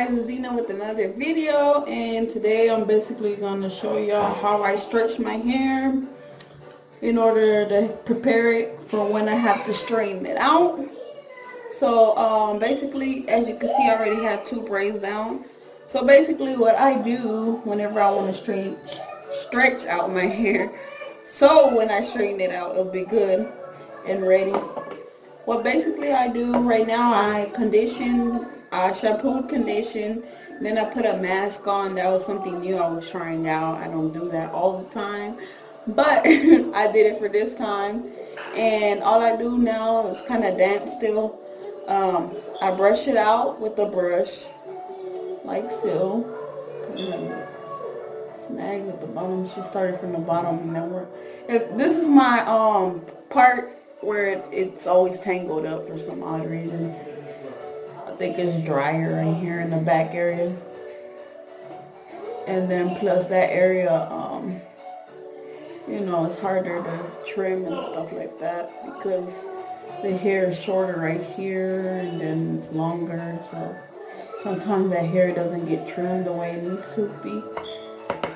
guys, it's Dina with another video, and today I'm basically going to show y'all how I stretch my hair in order to prepare it for when I have to straighten it out. So basically, as you can see, I already have 2 braids down. So basically what I do whenever I want to stretch out my hair, so when I straighten it out, it'll be good and ready. What basically I do right now, I shampoo, condition, then I put a mask on. That was something new I was trying out. I don't do that all the time, but I did it for this time. And all I do now is kind of damp still. I brush it out with a brush, like so. Snags at the bottom. She started from the bottom and then this is my part where it's always tangled up for some odd reason. I think it's drier right here in the back area. And then plus that area, it's harder to trim and stuff like that because the hair is shorter right here and then it's longer. So sometimes that hair doesn't get trimmed the way it needs to be.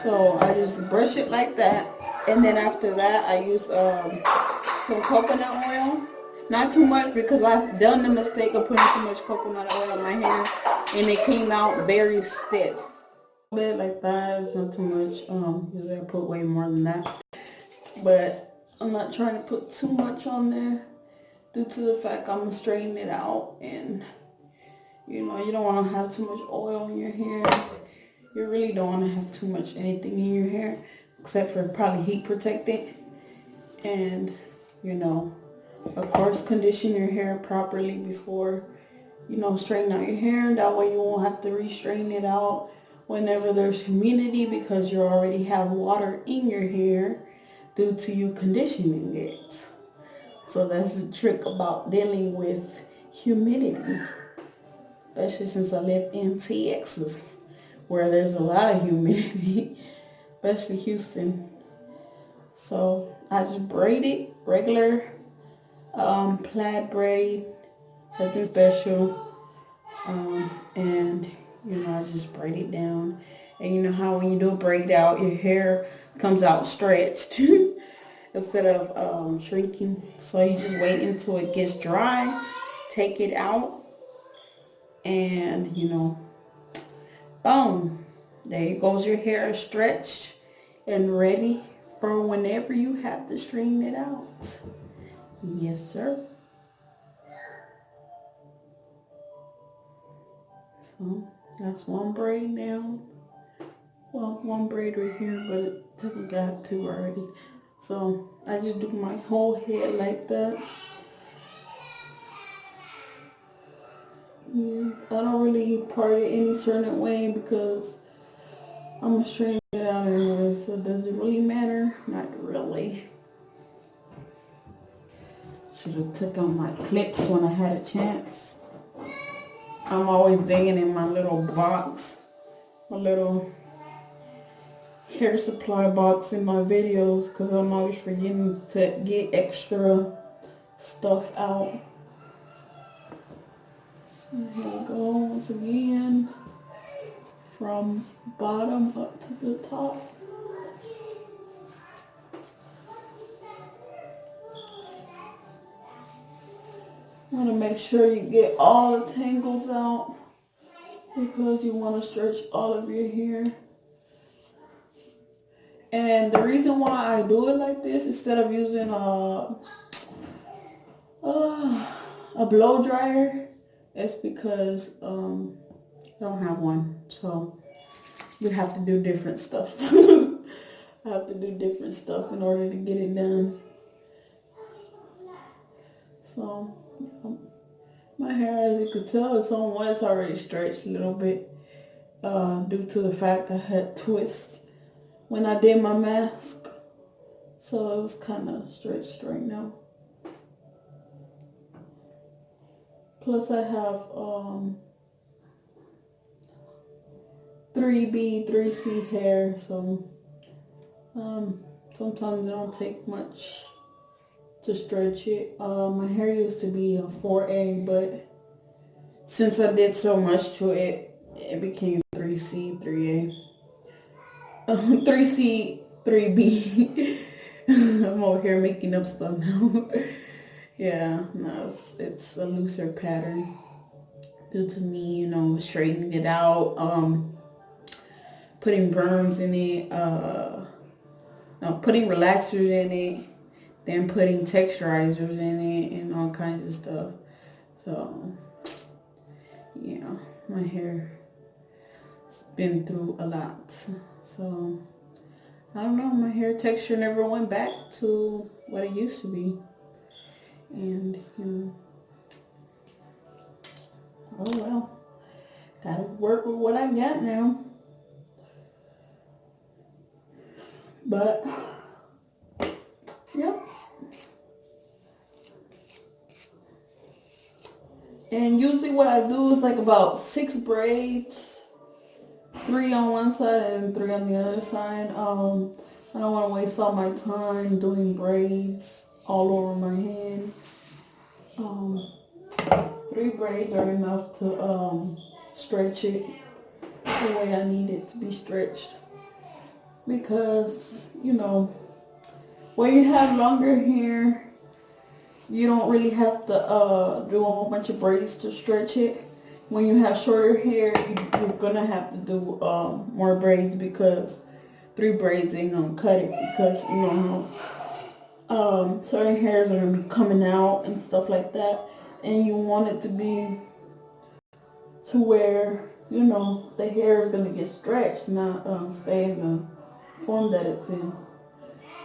So I just brush it like that. And then after that, I use some coconut oil. Not too much because I've done the mistake of putting too much coconut oil on my hair and it came out very stiff. A bit like that, it's not too much. Usually I put way more than that. But I'm not trying to put too much on there due to the fact I'm gonna straighten it out, and you don't want to have too much oil in your hair. You really don't want to have too much anything in your hair except for probably heat protectant. And of course, condition your hair properly before straighten out your hair. That way you won't have to re-straighten it out whenever there's humidity, because you already have water in your hair due to you conditioning it. So that's the trick about dealing with humidity, especially since I live in Texas where there's a lot of humidity, especially Houston. So I just braid it, regular plaid braid, nothing special. And I just braid it down. And you know how when you do a braid out, your hair comes out stretched instead of shrinking. So you just wait until it gets dry, take it out, and boom, there goes your hair stretched and ready for whenever you have to straighten it out. Yes, sir. So that's one braid down. Well, one braid right here, but it technically got 2 already. So I just do my whole head like that. Yeah, I don't really part it any certain way because I'm gonna straighten it out anyway. So does it really matter? Not really. Should have took out my clips when I had a chance. I'm always digging in my little box, my little hair supply box in my videos, because I'm always forgetting to get extra stuff out. And here we go once again, from bottom up to the top. You want to make sure you get all the tangles out because you want to stretch all of your hair. And the reason why I do it like this instead of using a blow dryer is because I don't have one. So we have to do different stuff. I have to do different stuff in order to get it done. So my hair, as you can tell, it's already stretched a little bit due to the fact I had twists when I did my mask. So it was kind of stretched right now. Plus I have 3B, 3C hair, so sometimes it don't take much to stretch it. My hair used to be a 4A, but since I did so much to it, it became 3C, 3A. 3C, 3B. I'm over here making up stuff now. Yeah, no, it's a looser pattern due to me, straightening it out, putting berms in it, no, putting relaxers in it, then putting texturizers in it, and all kinds of stuff. So, yeah, my hair's been through a lot. So, I don't know, my hair texture never went back to what it used to be. And, oh well, gotta work with what I got now. But, yep. And usually what I do is like about 6 braids, 3 on one side and 3 on the other side. I don't want to waste all my time doing braids all over my head. 3 braids are enough to stretch it the way I need it to be stretched. Because, when you have longer hair, you don't really have to do a whole bunch of braids to stretch it. When you have shorter hair, you're gonna have to do more braids because 3 braids ain't gonna cut it, because certain hairs are gonna be coming out and stuff like that, and you want it to be to where the hair is gonna get stretched, not stay in the form that it's in.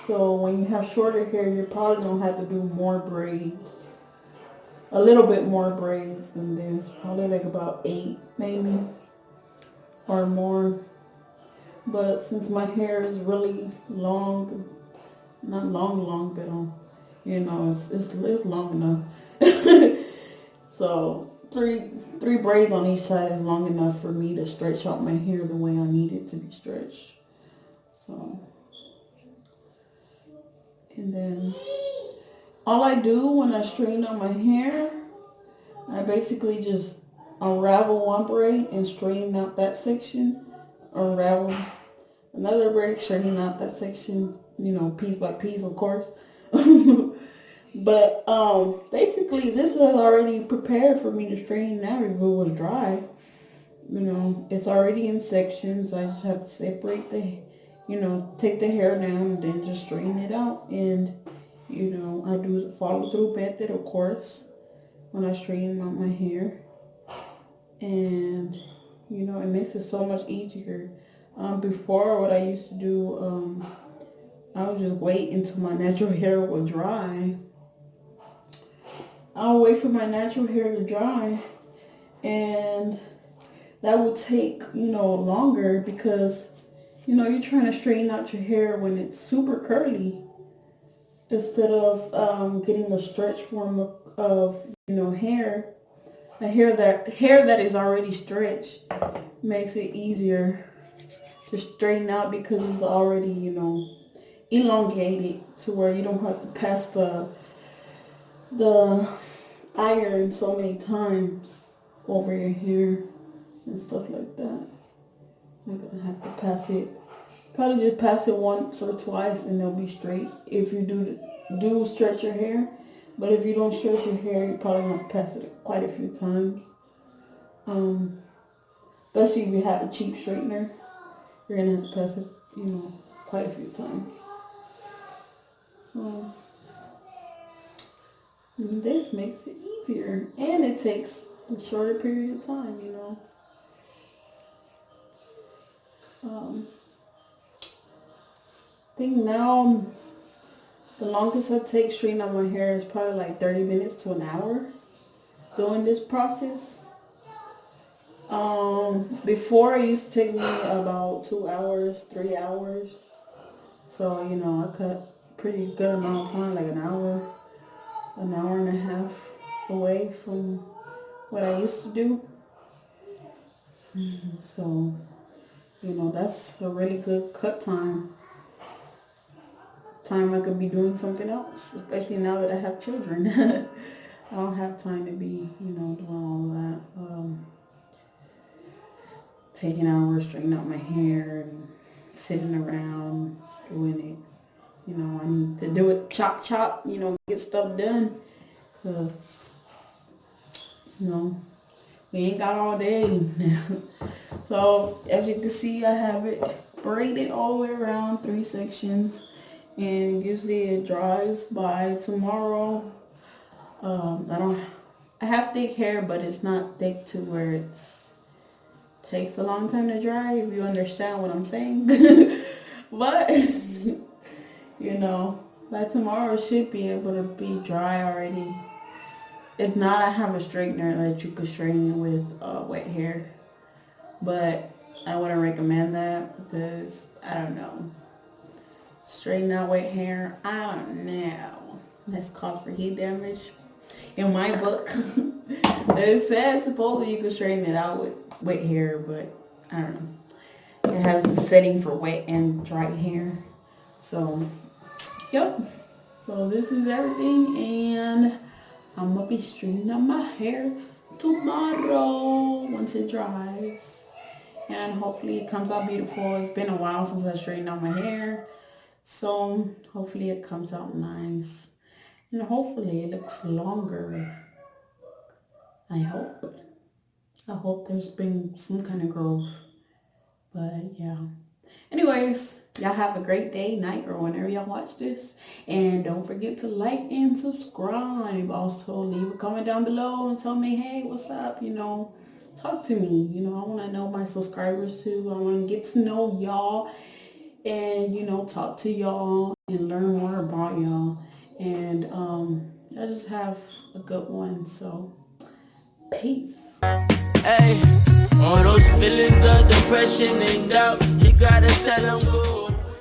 So when you have shorter hair, you're probably gonna have to do more braids, a little bit more braids than this, probably like about 8 maybe or more. But since my hair is really long, not long, but it's long enough. So three braids on each side is long enough for me to stretch out my hair the way I need it to be stretched. So, and then all I do when I straighten out my hair, I basically just unravel one braid and straighten out that section, unravel another braid, straighten out that section, piece by piece, of course. But basically this is already prepared for me to straighten out if it was dry. It's already in sections. I just have to separate take the hair down and then just straighten it out. And I do the follow through method, of course, when I straighten out my hair. And it makes it so much easier. Before, what I used to do, I would just wait until my natural hair would dry. I'll wait for my natural hair to dry, and that would take, longer because, you're trying to straighten out your hair when it's super curly instead of getting a stretch form of hair. Hair that is already stretched makes it easier to straighten out because it's already, elongated to where you don't have to pass the iron so many times over your hair and stuff like that. You're gonna have to pass it. Probably just pass it once or twice and they'll be straight if you do stretch your hair. But if you don't stretch your hair, you probably have to pass it quite a few times. Especially if you have a cheap straightener, you're gonna have to pass it, quite a few times. So this makes it easier, and it takes a shorter period of time, I think now the longest I take straightening out my hair is probably like 30 minutes to an hour doing this process. Before it used to take me about 2 hours, 3 hours. So, I cut pretty good amount of time, like an hour and a half away from what I used to do. So, that's a really good cut time. Time I could be doing something else, especially now that I have children. I don't have time to be, doing all that. taking hours straightening out my hair and sitting around doing it. You know, I need to do it chop chop, you know, get stuff done. Cause, you know, we ain't got all day now. So as you can see, I have it braided all the way around, 3 sections. And usually it dries by tomorrow. I have thick hair, but it's not thick to where it's takes a long time to dry, if you understand what I'm saying. But, you know, by tomorrow it should be able to be dry already. If not, I have a straightener that you could straighten it with wet hair. But I wouldn't recommend that because, I don't know. Straighten out wet hair, I don't know. That's cause for heat damage. In my book, it says supposedly you can straighten it out with wet hair, but I don't know. It has the setting for wet and dry hair. So, yep. So this is everything, and I'm gonna be straightening out my hair tomorrow once it dries. And hopefully it comes out beautiful. It's been a while since I straightened out my hair. So hopefully it comes out nice. And hopefully it looks longer. I hope there's been some kind of growth. But yeah. Anyways, y'all have a great day, night, or whenever y'all watch this. And don't forget to like and subscribe. Also, leave a comment down below and tell me, hey, what's up? You know, talk to me. You know, I want to know my subscribers too. I want to get to know y'all. And, you know, talk to y'all and learn more about y'all. And I just have a good one. So, peace. Hey, all those feelings of depression and doubt, you gotta tell them go.